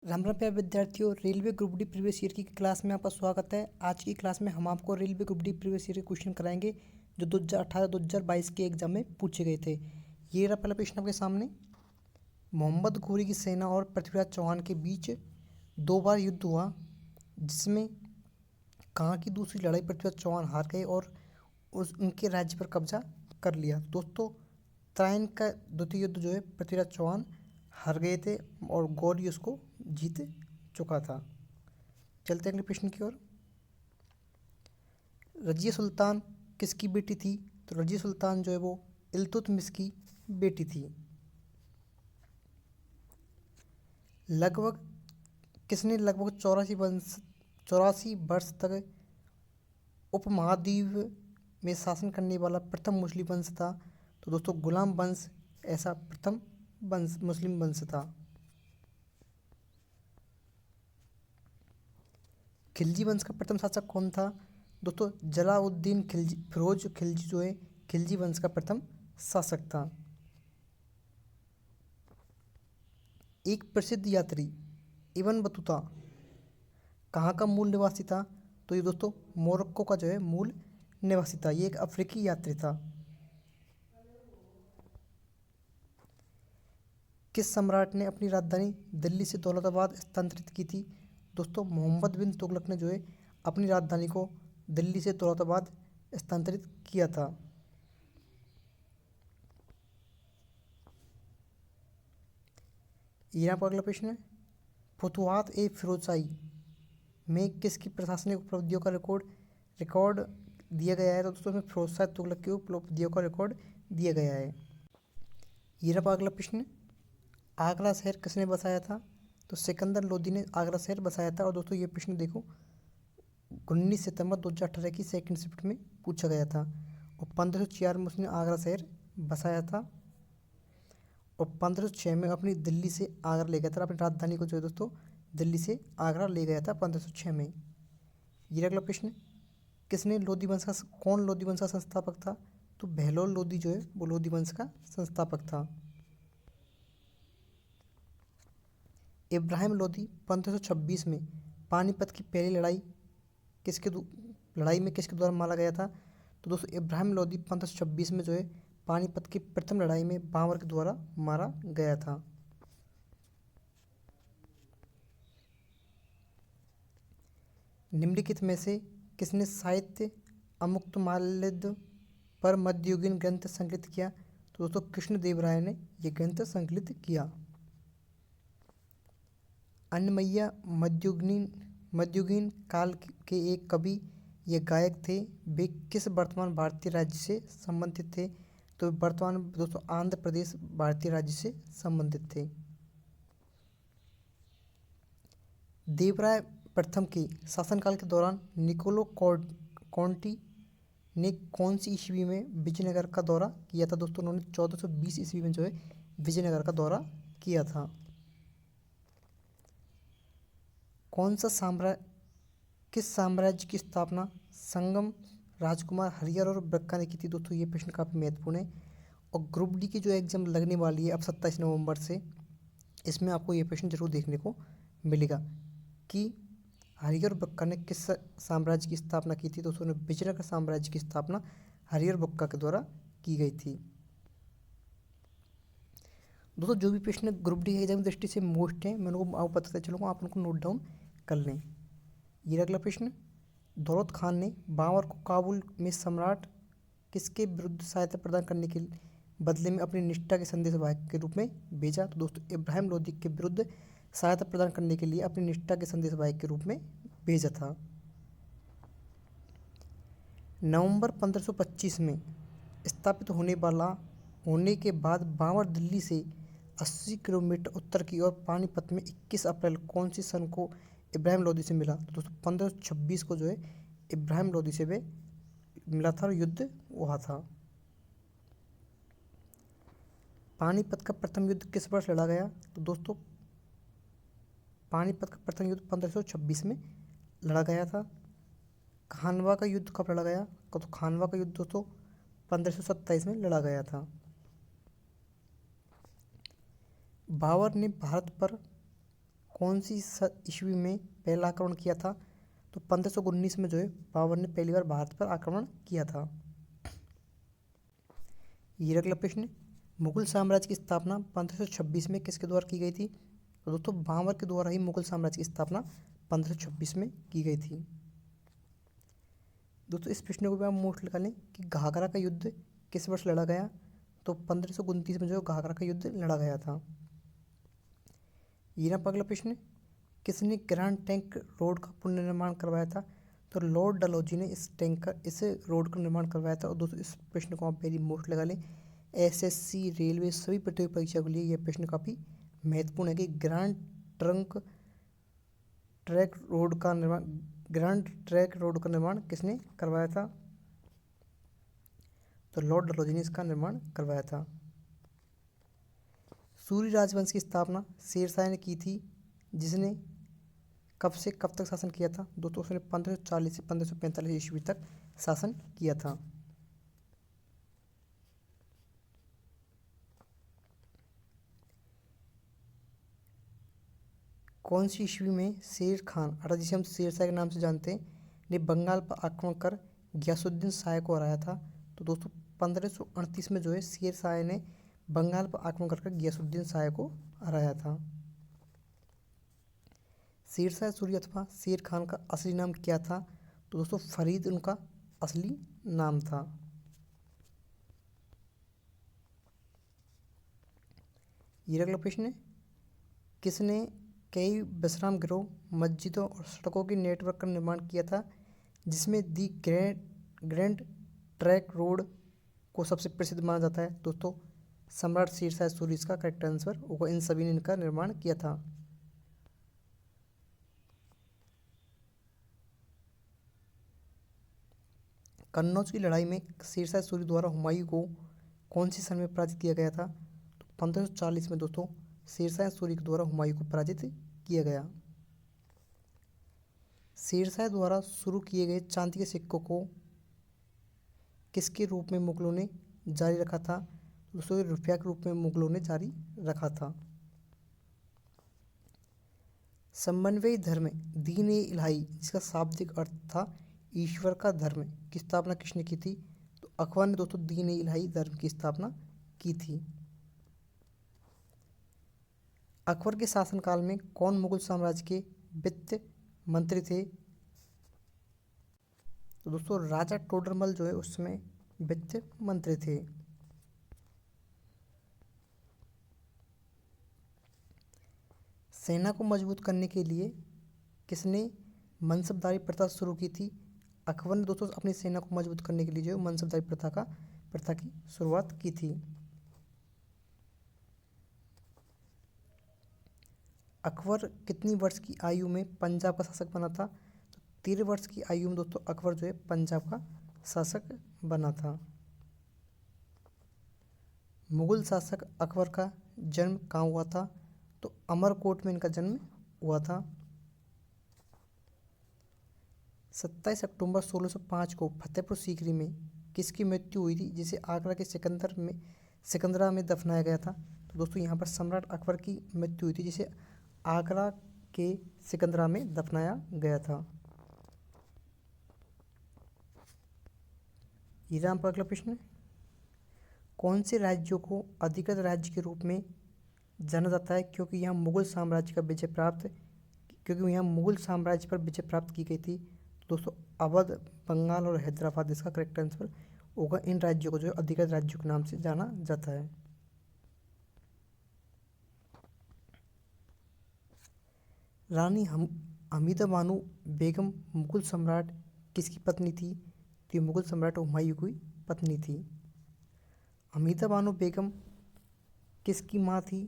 राम राम प्यारे विद्यार्थियों, railway group D previous year की क्लास में आपका स्वागत है। आज की क्लास में हम आपको railway group D previous year के क्वेश्चन कराएंगे जो 2018-2022 के एग्जाम में पूछे गए थे। ये रहा पहला प्रश्न आपके सामने। मोहम्मद घोरी की सेना और पृथ्वीराज चौहान के बीच 2 बार युद्ध हुआ, जिसमें कहाँ की दूसरी लड़ाई पृथ्वीराज चौहान हार गए और उनके राज्य पर कब्जा कर लिया। दोस्तों, त्राइन का द्वितीय युद्ध जो है पृथ्वीराज चौहान हार गए थे और गौरी उसको जीत चुका था। चलते हैं अगले प्रश्न की ओर। रजिया सुल्तान किसकी बेटी थी? तो रजिया सुल्तान जो है वो इल्तुतमिश की बेटी थी। लगभग किसने लगभग 84 वर्ष तक उपमहाद्वीप में शासन करने वाला प्रथम मुस्लिम वंश था? तो दोस्तों, गुलाम वंश ऐसा प्रथम वंश मुस्लिम वंश था। खिलजी वंश का प्रथम शासक कौन था? दोस्तों, जलाउद्दीन खिलजी, फिरोज खिलजी जो है खिलजी वंश का प्रथम शासक था। एक प्रसिद्ध यात्री इब्न बतूता कहाँ का मूल निवासी था? तो ये दोस्तों मोरक्को का जो है मूल निवासी था। ये एक अफ्रीकी यात्री था। किस सम्राट ने अपनी राजधानी दिल्ली से दौलताबाद स्थानांतरित की थी? दोस्तों, मोहम्मद बिन तुगलक ने जो है अपनी राजधानी को दिल्ली से दौलताबाद स्थानांतरित किया था। यहाँ पर अगला प्रश्न है, फुतुहात ए फिरोजशाही में किसकी प्रशासनिक उपलब्धियों का रिकॉर्ड दिया गया है? तो दोस्तों, इसमें फिरोज शाह तुगलक की उपलब्धियों का रिकॉर्ड दिया गया है। ये रहा अगला प्रश्न, आगरा शहर किसने बसाया था? तो सिकंदर लोदी ने आगरा शहर बसाया था। और दोस्तों, ये प्रश्न देखो 19 सितंबर 2018 की सेकंड शिफ्ट में पूछा गया था। और 1504 में उसने आगरा शहर बसाया था और 1506 में अपनी दिल्ली से आगरा ले गया था। अपनी राजधानी को जो है दोस्तों दिल्ली से आगरा ले गया था 1506 में। ये अगला प्रश्न, किसने लोधी वंश का कौन लोधी वंश का संस्थापक था? तो बहलोल लोधी जो है वो लोधी वंश का संस्थापक था। इब्राहिम लोधी 1526 में पानीपत की पहली लड़ाई में किसके द्वारा मारा गया था? तो दोस्तों, इब्राहिम लोधी 1526 में जो है पानीपत की प्रथम लड़ाई में बाबर के द्वारा मारा गया था। निम्नलिखित में से किसने साहित्य अमुक्तमाल्यद पर मध्ययुगीन ग्रंथ संकलित किया? तो दोस्तों, कृष्णदेव राय ने यह ग्रंथ संकलित किया। अन्नमय्या मध्ययुगीन काल के एक कवि या गायक थे। वे किस वर्तमान भारतीय राज्य से संबंधित थे? तो वर्तमान दोस्तों आंध्र प्रदेश भारतीय राज्य से संबंधित थे। देवराय प्रथम के शासनकाल के दौरान निकोलो कॉन्टी ने कौन सी ईस्वी में विजयनगर का दौरा किया था? दोस्तों, उन्होंने 1420 ईस्वी में जो है विजयनगर का दौरा किया था। किस साम्राज्य की स्थापना संगम राजकुमार हरिहर और बक्का ने की थी? दोस्तों, ये प्रश्न काफ़ी महत्वपूर्ण है और ग्रुप डी की जो एग्जाम लगने वाली है अब 27 नवंबर से, इसमें आपको ये प्रश्न जरूर देखने को मिलेगा कि हरिहर और बक्का ने किस साम्राज्य की स्थापना की थी। तो उसने विजयनगर साम्राज्य की स्थापना हरिहर बक्का के द्वारा की गई थी। दोस्तों, जो भी प्रश्न ग्रुप डी एग्जाम की दृष्टि से मोस्ट है मैं उनको आपको बताते चलूँगा, आप उनको नोट डाउन कर लें। ये अगला प्रश्न, दौलत खान ने बाबर को काबुल में सम्राट किसके विरुद्ध सहायता प्रदान करने के बदले में अपनी निष्ठा के संदेशवाहक के रूप में भेजा? तो दोस्तों, इब्राहिम लोदी के विरुद्ध सहायता प्रदान करने के लिए अपनी निष्ठा के संदेशवाहक के रूप में भेजा था। नवंबर 1525 में स्थापित होने के बाद बाबर दिल्ली से 80 किलोमीटर उत्तर की ओर पानीपत में 21 अप्रैल कौन सी सन को इब्राहिम लोदी से मिला? तो दोस्तों, 1526 को जो है इब्राहिम लोदी से वे मिला था और युद्ध हुआ था। पानीपत का प्रथम युद्ध किस वर्ष लड़ा गया? तो दोस्तों, पानीपत का प्रथम युद्ध 1526 में लड़ा गया था। खानवा का युद्ध कब लड़ा गया? तो खानवा का युद्ध दोस्तों 1527 में लड़ा गया था। बाबर ने भारत पर कौन सी ईस्वी में पहला आक्रमण किया था? तो 1519 में जो है बाबर ने पहली बार भारत पर आक्रमण किया था। ये अगला प्रश्न, मुगल साम्राज्य की स्थापना 1526 में किसके द्वारा की गई थी? तो दोस्तों बाबर के द्वारा ही मुगल साम्राज्य की स्थापना 1526 में की गई थी। दोस्तों इस प्रश्न को भी आप मोस्ट लगा लें कि घाघरा का युद्ध किस वर्ष लड़ा गया? तो 1529 में जो घाघरा का युद्ध लड़ा गया था। ये अगला प्रश्न, किसने ग्रैंड ट्रंक रोड का पुनर्निर्माण करवाया था? तो लॉर्ड डलहौजी ने इस रोड का निर्माण करवाया था। और दोस्तों इस प्रश्न को आप वेरी मोस्ट लगा लें, एसएससी, रेलवे सभी प्रतियोगी परीक्षा के लिए यह प्रश्न काफ़ी महत्वपूर्ण है कि ग्रैंड ट्रैक रोड का निर्माण किसने करवाया था? तो लॉर्ड डलहौजी ने इसका निर्माण करवाया था। सूर्य राजवंश की स्थापना शेरशाह ने की थी, जिसने कब से कब तक शासन किया था? दोस्तों उसने 1540 से 1545 ईस्वी तक शासन किया था। कौन सी ईस्वी में शेर खान, अर्थात जिसे हम शेरशाह के नाम से जानते हैं, ने बंगाल पर आक्रमण कर गयासुद्दीन शाह को हराया था? तो दोस्तों 1538 में जो है शेरशाह ने बंगाल पर आक्रमण कर गयासुद्दीन शाह को हराया था। शेरशाह सूरी अथवा शेर खान का असली नाम क्या था? तो दोस्तों फरीद उनका असली नाम था। ये अगला प्रश्न है, किसने कई विश्राम गृहों, मस्जिदों और सड़कों के नेटवर्क का निर्माण किया था, जिसमें दी ग्रैंड ट्रैक रोड को सबसे प्रसिद्ध माना जाता है? दोस्तों सम्राट शेरशाह सूरी इसका करेक्ट आंसर होगा। इन सभी ने इनका निर्माण किया था। कन्नौज की लड़ाई में शेरशाह सूरी द्वारा हुमायूं को कौन सी सन में पराजित किया गया था? तो 1540 में दोस्तों शेरशाह सूरी के द्वारा हुमायूं को पराजित किया गया। शेरशाह द्वारा शुरू किए गए चांदी के सिक्कों को किसके रूप में मुगलों ने जारी रखा था? दोस्तों रुपया के रूप में मुगलों ने जारी रखा था। समन्वयी धर्म दीन ए इलाही, जिसका शाब्दिक अर्थ था ईश्वर का धर्म, की स्थापना किसने की थी? तो अकबर ने दोस्तों दीन ए इलाही धर्म की स्थापना की थी। अकबर के शासनकाल में कौन मुगल साम्राज्य के वित्त मंत्री थे? तो दोस्तों राजा टोडरमल जो है उस समय वित्त मंत्री थे। सेना को मजबूत करने के लिए किसने मनसबदारी प्रथा शुरू की थी? अकबर ने दोस्तों अपनी सेना को मजबूत करने के लिए जो मनसबदारी प्रथा की शुरुआत की थी। अकबर कितनी वर्ष की आयु में पंजाब का शासक बना था? तो 13 वर्ष की आयु में दोस्तों अकबर जो है पंजाब का शासक बना था। मुगल शासक अकबर का जन्म कहाँ हुआ था? तो अमरकोट में इनका जन्म हुआ था। 27 अक्टूबर 1605 को फतेहपुर सीकरी में किसकी मृत्यु हुई थी, जिसे आगरा के सिकंदरा में दफनाया गया था? तो दोस्तों यहाँ पर सम्राट अकबर की मृत्यु हुई थी, जिसे आगरा के सिकंदरा में दफनाया गया था। ईरान पर अगला प्रश्न, कौन से राज्यों को अधिकृत राज्य के रूप में जाना जाता है क्योंकि यहाँ मुगल साम्राज्य पर विजय प्राप्त की गई थी? तो दोस्तों अवध, बंगाल और हैदराबाद इसका करेक्ट आंसर होगा। इन राज्यों को जो है अधिकृत राज्यों के नाम से जाना जाता है। रानी हमीदा बानो बेगम मुगल सम्राट किसकी पत्नी थी? तो ये मुगल सम्राट हुमायूं की पत्नी थी। हमीदा बानो बेगम किसकी माँ थी?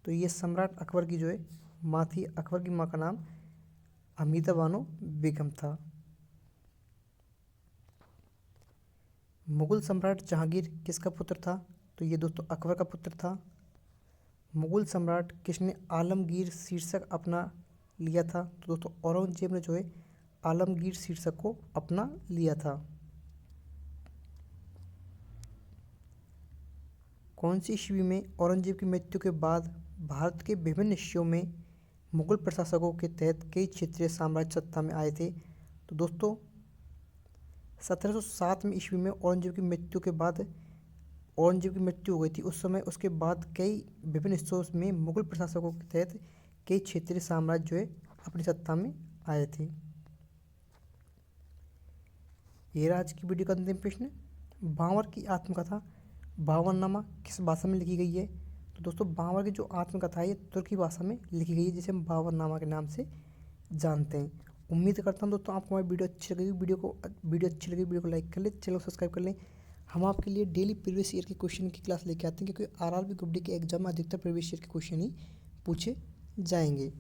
तो ये सम्राट अकबर की जो है माँ थी। अकबर की माँ का नाम हमीदा बानो बेगम था। मुगल सम्राट जहांगीर किसका पुत्र था? तो ये दोस्तों अकबर का पुत्र था। मुगल सम्राट किसने आलमगीर शीर्षक अपना लिया था? तो दोस्तों औरंगजेब ने जो है आलमगीर शीर्षक को अपना लिया था। कौन सी ईस्वी में औरंगजेब की मृत्यु के बाद भारत के विभिन्न हिस्सों में मुगल प्रशासकों के तहत कई क्षेत्रीय साम्राज्य सत्ता में आए थे। तो दोस्तों 1707 में ईस्वी में औरंगजेब की मृत्यु हो गई थी। उस समय उसके बाद कई विभिन्न हिस्सों में मुगल प्रशासकों के तहत कई क्षेत्रीय साम्राज्य जो है अपनी सत्ता में आए थे। ये आज की वीडियो का अंतिम प्रश्न, बाबर की आत्मकथा बाबरनामा किस भाषा में लिखी गई है? तो दोस्तों बाबर की जो आत्मकथा है ये तुर्की भाषा में लिखी गई है, जिसे हम बाबरनामा के नाम से जानते हैं। उम्मीद करता हूँ दोस्तों आपको हमारी वीडियो अच्छी लगी। वीडियो को लाइक कर लें, चैनल को सब्सक्राइब कर लें। हम आपके लिए डेली प्रीवियस ईयर के क्वेश्चन की क्लास लेके आते हैं, क्योंकि आरआरबी ग्रुप डी के एग्जाम में अधिकतर प्रीवियस ईयर के क्वेश्चन ही पूछे जाएंगे।